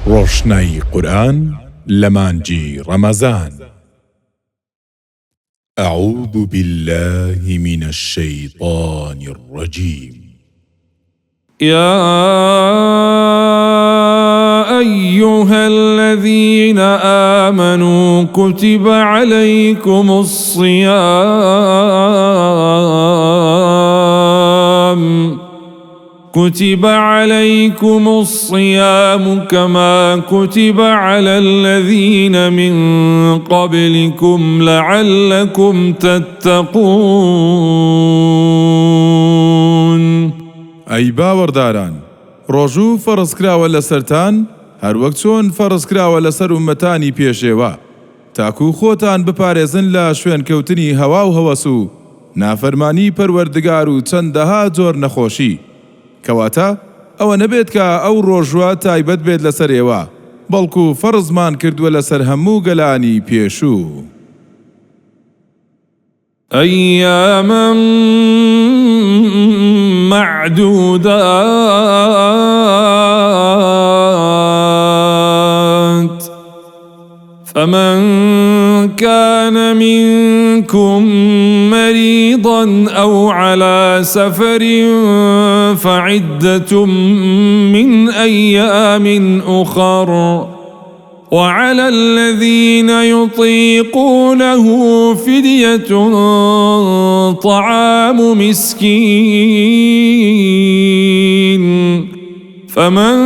ڕۆشنای قورآن لە مانگی ڕەمەزان. أعوذ بالله من الشيطان الرجيم. يا أيها الذين آمنوا كتب عليكم الصيام كما كتب على الذين من قبلكم لعلكم تتقون. ئەی باوەڕداران، ڕۆژوو فەرزکراوە لەسەرتان هەروەک چۆن فەرزکراوە لەسەر ئومەتانی پێشێوە، تاکو خۆتان بپارێزن لە شوێنکەوتنی هەوا و هەوەس و نافەرمانی پەروەردگار و چەندەها جۆر نەخۆشی، کەواتە ئەوە نەبێت کە ئەو ڕۆژوە تایبەت بێت لەسەر ئێوە، بەڵکو فەرزمان کردووە لەسەر هەموو گەلانی پێشوو. أياما معدودات، فمن كان منكم مريضا أو على سفر فعدة من أيام أخر، وعلى الذين يطيقونه فدية طعام مسكين، فمن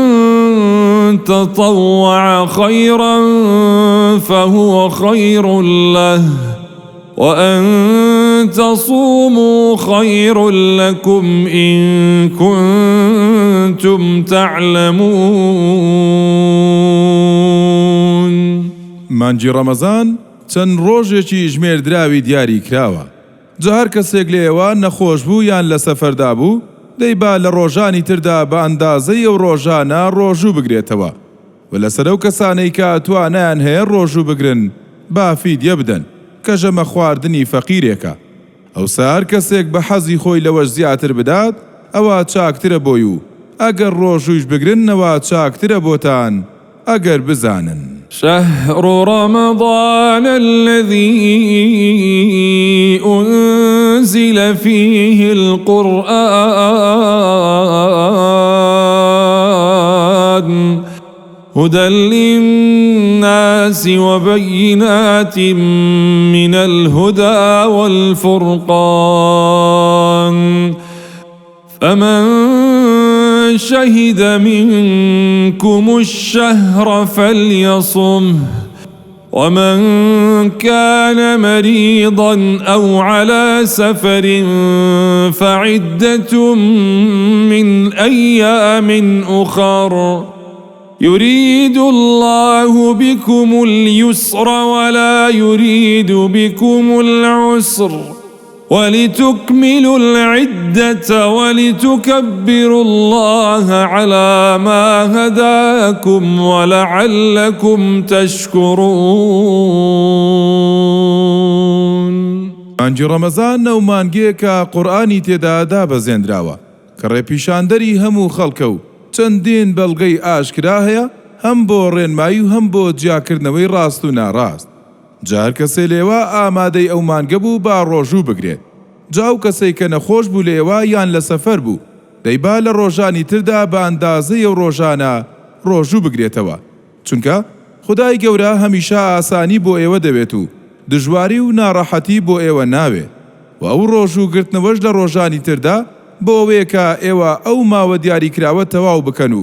تطوع خيرا فهو خير له، وأن تصوموا خير لكم إن كنتم تعلمون. مانگی ڕەمەزان چەند ڕۆژێکی ژمێردراوی دیاری کراوە. جا هەر کەسێک لە ئێوە نەخۆش بوو یان لە سەفەردا بوو، دەیبا لە ڕۆژانی تردا بە ئەندازەی ئەو ڕۆژانە ڕۆژوو بگرێتەوە، و لەسەر ئەو کەسانەی کە توانیان هەیە ڕۆژوو بگرن با فیدیە بدەن کە ژەمە خواردنی فەقیرێکە. ئەوسا هەر کەسێک بە حەزی خۆی لەوەش زیاتر بدات ئەوە چاکترە بۆی، و ئەگەر ڕۆژووش بگرنەوە چاکترە بۆتان ئەگەر بزانن. شهر رمضان الذي أنزل فيه القرآن هدى للناس وبينات من الهدى والفرقان، فمن شهد منكم الشهر فليصمه، ومن كان مريضا أو على سفر فعدة من أيام أخر، يريد الله بكم اليسر ولا يريد بكم العسر، ولتكملوا العدة ولتكبروا الله على ما هداكم ولعلكم تشكرون. مانگی ڕەمەزان نەو مانگەیەکە قورئانی تێدا دابەزێنراوە کە ڕێپیشاندەری هەموو خەڵکە و چەندین بەڵگەی ئاشکرا هەیە، هەم بۆ ڕێنمایی و هەم بۆ جیاکردنەوەی ڕاست و ناڕاست. جار کەسێ لێوە ئامادەی ئەو مانگە بوو با ڕۆژوو بگرێت، جاو کەسەی کە نەخۆش بوو لێوە یان لە سەفەر بوو دەیبا لە ڕۆژانی تردا بە ئەندازەی ئەو ڕۆژانە ڕۆژوو بگرێتەوە، چونکە خودای گەورە هەمیشە ئاسانی بۆ ئێوە دەوێت و دژواری و ناڕەحەتی بۆ ئێوە ناوێت، و ئەو ڕۆژوو گرتنەوەش لە ڕۆژانی تردا بۆ ئەوەیە کە ئێوە ئەو ماوە دیاریکراوە تەواو بکەن و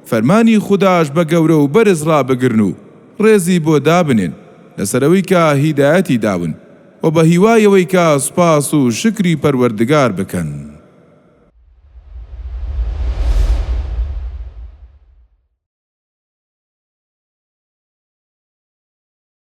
فەرمانی خوداش بە گەورە و بەرز ڕابگرن و ڕێزی بۆ دابنێن لەسەرەوەی کە هیدایەتی داون، و بە هیوایەوەی کە سوپاس و شکری پەروەردگار بکەن.